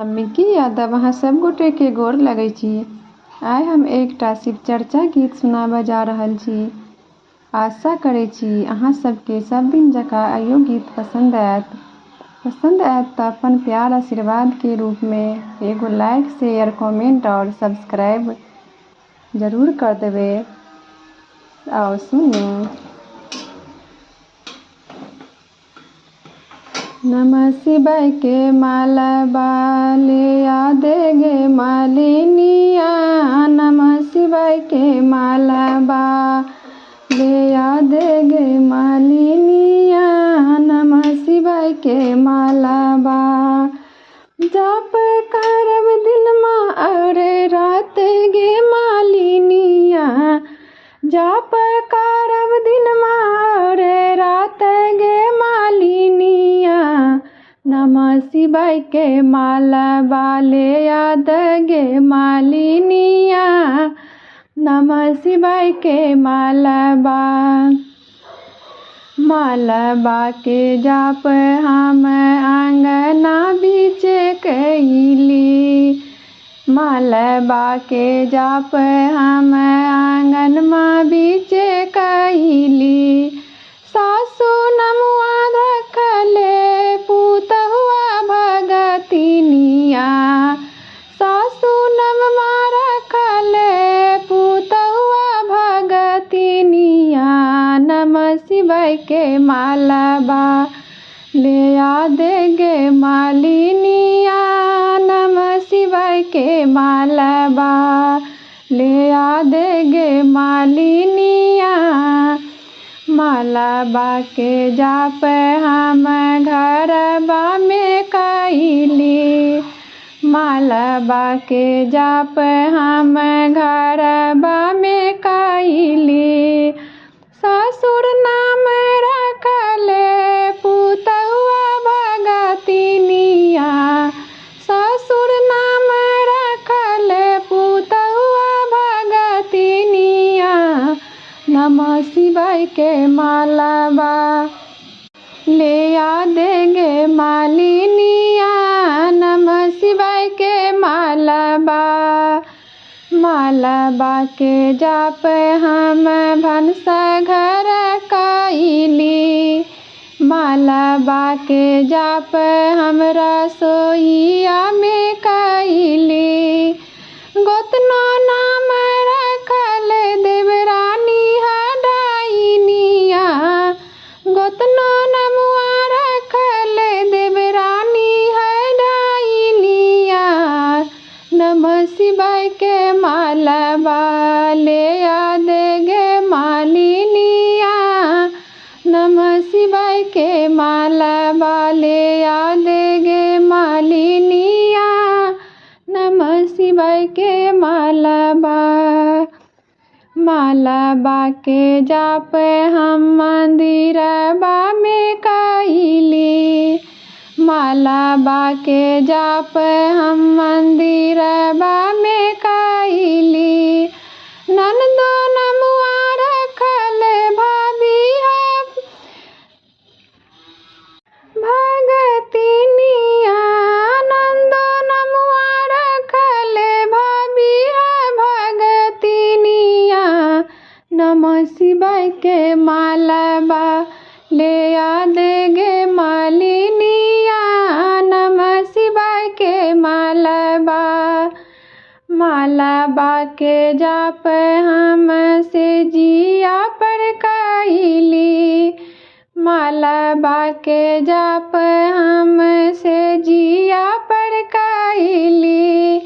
वाल्मीकि यादव अहाँ सब गोटे के गोर लगै छी। आइ हम एकटा शिव चर्चा गीत सुनाबऽ जा रहल छी। आशा करै छी अहाँ सबके सब दिन जकाँ आइयो गीत पसंद आयत तऽ अपन प्यार आशीर्वाद के रूप में एगो लाइक शेयर कमेंट और सब्सक्राइब जरूर कर देबै। आओ सुनू। नमः शिवाय के माला बाले आदे गे मालिनिया। नमः शिवाय के माला बाले आदे गे मालिनिया। नमः शिवाय के माला बा जाप करब दिन माँ और रात गे मालिनिया। जाप करब दिन माँ और रात गे मालिनिया। नमः शिवाय के माला बाले याद गे मालिनिया। नमः शिवाय के माला बा के जाप हम आंगना बीच कैली। मालबा के जाप हम आंगनमा बीच कैली। सासु नमुआ रखले पुतहुआ भगतिनिया। सासु नमुआ रखले पुतहुआ भगतिनिया। नमः शिवाय के माला बाले आदे गे मालिनिया। नमः शिवाय के माला बाले आदे गे मालिनिया। मालबा के जाप हम घरबा में कैली। मालबा के जाप हम घरबा में कैली। ससुर नाम रखले पुतहुआ भगतिनिया। ससुर नाम रखले पुतहुआ भगतिनिया। नमः शिवाय के माला बाले आदे गे मालिनिया। नमः शिवाय के मालबा के जाप हम भनसा घर कैली। मालबा के जाप हम रसोईया में कैली। गोतनो नाम रखले देवरानी हडाइनिया। गोतनो नमुआ रखले देवरानी हडाइनिया। नमः शिवाय के माला बाले आदे गे मालिनिया। नमः शिवाय के माला बाले आदे गे मालिनिया। नमः शिवाय के मालबा के जाप हम मंदिरबा में कैली। मालबा के जाप हम मंदिरबा में कैली। ननदो नमुआ रखले भाभी भगतिनिया। नंदो नमुआ रखले भाभी भगतिनिया। नमः शिवाय के माला बाले आदे गे मालिनिया। नमः शिवाय के मालबा के जाप हम से जिया पर कैली। मालबा के जाप हम से जिया पर कैली।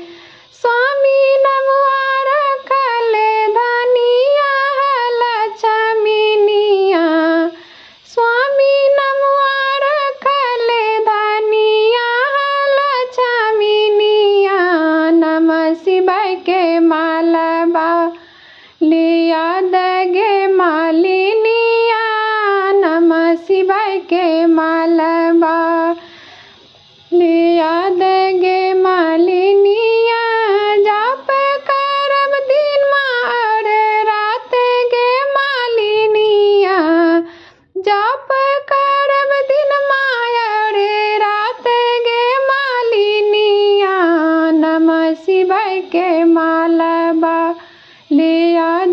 स्वामी नमुआ रखले धनिया लक्ष्मीनिया। स्वामी नमुआ रखले धनिया लक्ष्मीनिया। नमः शिवाय के माला बाले आदे गे मालिनिया। नमः शिवाय के माला बाले आदे के माला बा, ले आ